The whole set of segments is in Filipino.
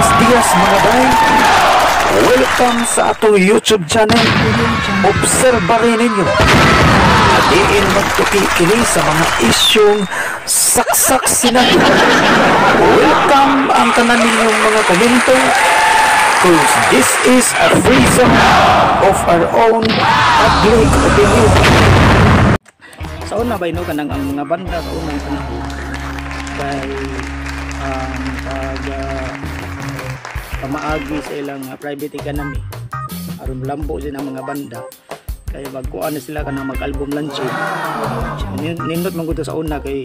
Buenos dias mga bay. Welcome sa atong YouTube channel. Obserbahin ninyo. Diin magtukikili sa mga isyong saksak sinag. Welcome ang tanan ninyong mga komento. Cause this is a free zone of our own public opinion. Sa una ba ino kanang ang mga banda sa unang panahon kay pamaagi sa ilang private economy aron lambo sila ang mga banda kay magkuan na sila kanang mag-album launching. Nindot man gud sa una kay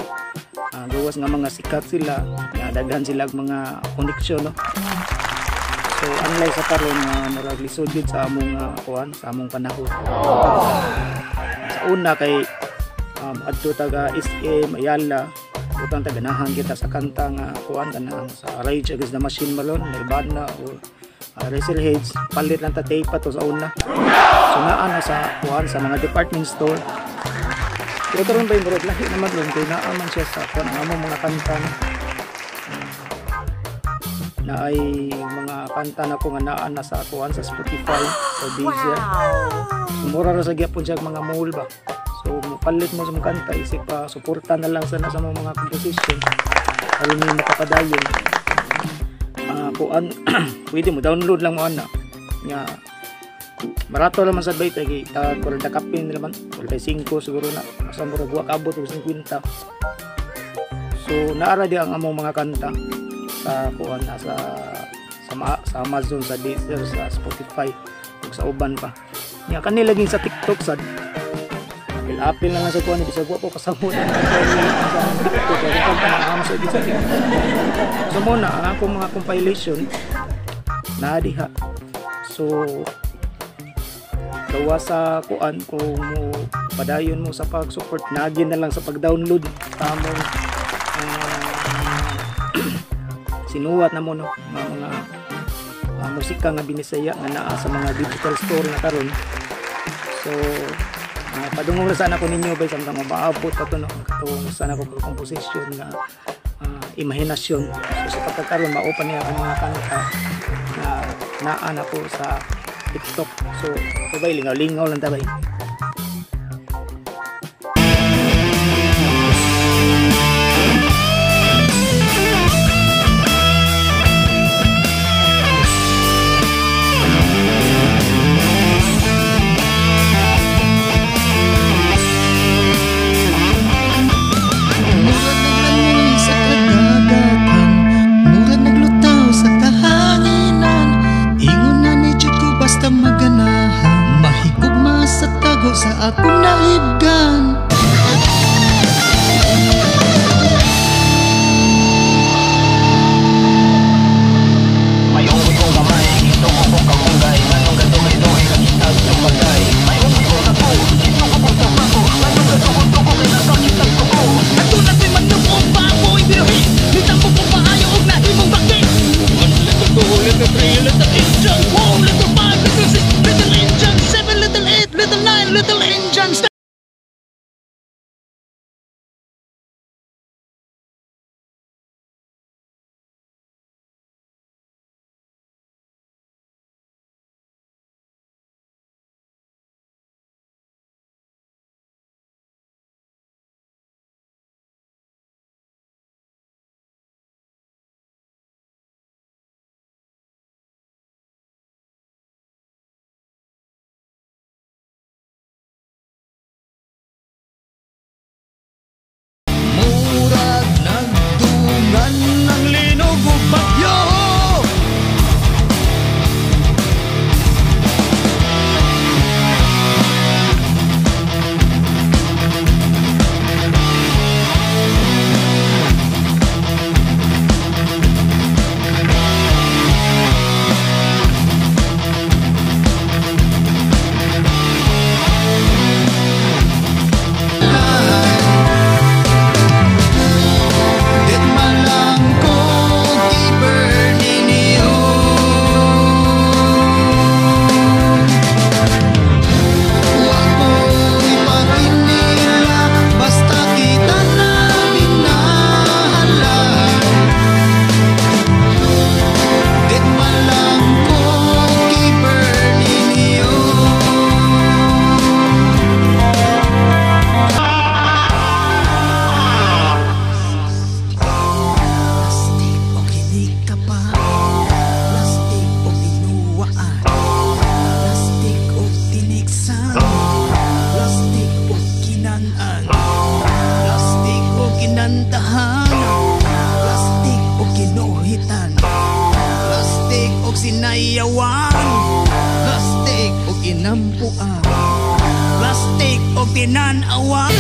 gawas nga mga sikat sila nga daghan sila mga koneksyon, no? So unlike sa karon nga murag lisod gid sa among kuan sa among panahon. Sa una kay adto taga SM Ayala utang taganahan kita sa kanta nga kuan kanang sa Rage Against the Machine Malone, Nirvana o Razorheads, palit lang ta tape pa to sa una. So naa na sa kuan sa mga department store. Pero karon ba murag lahi naman ron kay naa man siya sa kuan ang among mga kanta na ay mga kanta na ko nga naa na sa kuan sa Spotify o Deezer. Mura ra sa gyapon siya mga mall ba. So palit mo sa mga kanta isip pa suporta na lang sana sa mga composition aron mo makapadayon. Kuan pwede mo download lang mo ana nga barato naman sa bayt kay ta 40 kapin naman 45 siguro na asa mura guwa kabot og 50. So naara di ang among mga kanta sa kuan sa Amazon, sa Deezer, sa Spotify ug sa uban pa. Nya kanila laging sa TikTok sad apil na lang sa kuan bisag wa ko kasamo na sa TikTok kay kanang sa TikTok. So mo na ang akong mga compilation na diha. So gawa sa kuan kung mo padayon mo sa pag-support nagin na lang sa pag-download tamong sinuwat na mo no mga musika nga binisaya nga naa sa mga digital store na karon. So padungong na sana ko ninyo ba samtang mabaabot pa to no katong sana ko composition nga imahinasyon. So sa pagkakaroon ma-open niya ang mga kanta na naa na po sa TikTok. So sabay lingaw lang tabay. Maganahan mahigugma sa sayawan. Plastic o ginampuan, plastic o tinanawan.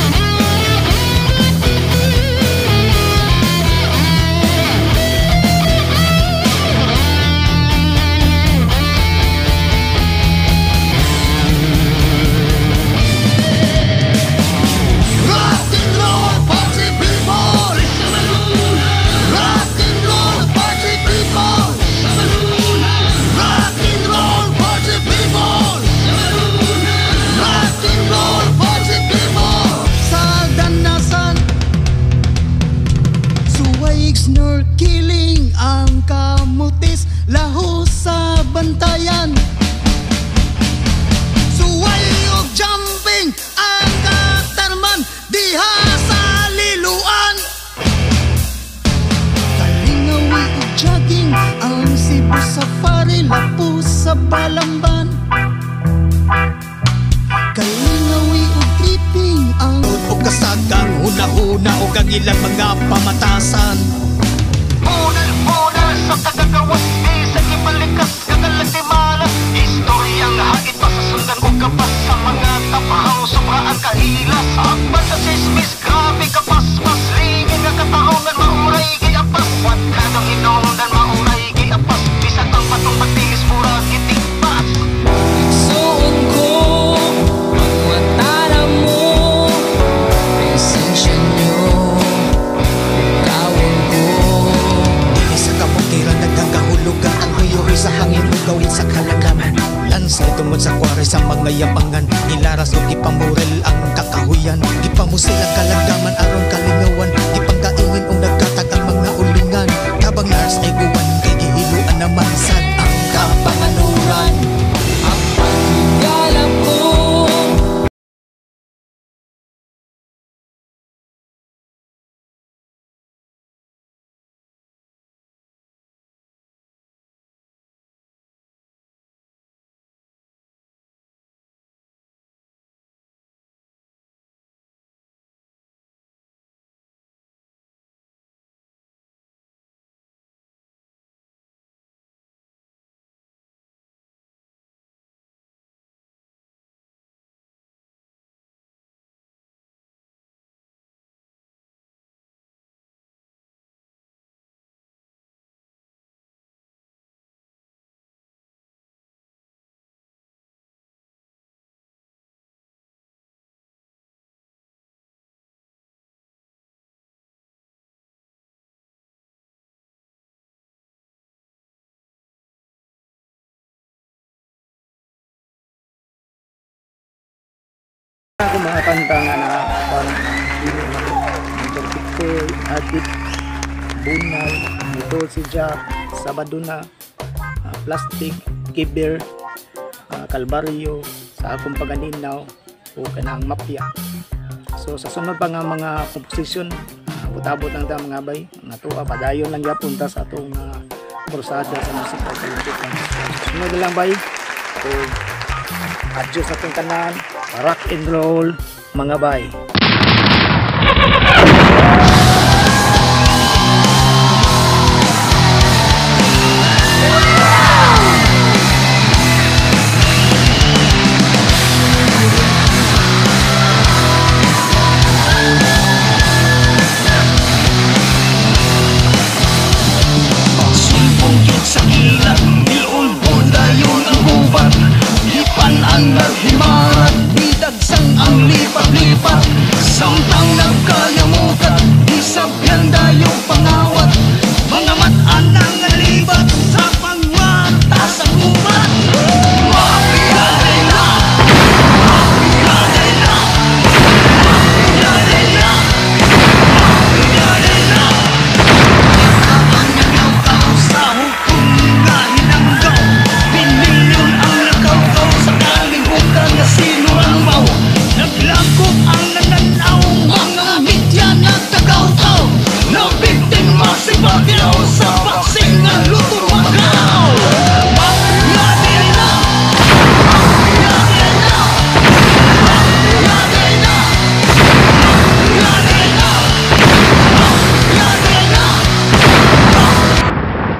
Snorkeling ang kamutis, lahu sa bantayan. Suway og jumping ang katarman, diha sa liluan. Kalingawi og jogging ang Cebu Safari, lapu sa Balamban. Kalingawi og tripping ang O kasagang huna-huna o kang ilang mga pamatasan. Unal sa kagagawas, sa ibalikas kagalagimala. Istoryang hait pa sa sundan o kapas sa mga tapahang sobra ang kahilas. Akban sa sismis, grabe kapas-pas, ringin nga kataongan mauray giapas. Wat kadang hinongdan mauray giapas, bisag ang patong magtilis mura gitigpas. Igsuon ko ang watara mo, presensya nyo, gawin ko. Isa ka pagkira nagkakahulugan, ang mayo'y sa hangin o gawin sa kalagaman. Lansay tungod sa kware sa mga yamangan, ilaras o ipamurel ang kakahuyan. Ipamusil ang kalagaman aron kalingawan, ipangkaingin o nagkatag ang mga ulingan. Tabang nars ay guwan, kay gihiluan naman sad ang kapanganuran. Ang paggalang ko Ako mga kanta nga na Victor, Adit, Bunal, Nitol si Jack, Sabado na, Plastic, Giber, Kalbaryo, sa akong paganinaw o kanang mapya. So sa sunod pa nga mga komposisyon, butabot lang ta mga bay, nga tuwa padayon lang yapunta sa atong kursada sa musika sa liputan. Sunod na lang bay, so adyo sa atong tanan, rock and roll mga bay. Ang naghimarat, idagsang ang lipat-lipat, samtang nagkayamukat, isabyan dayo pangawat, mga mataan ang libat.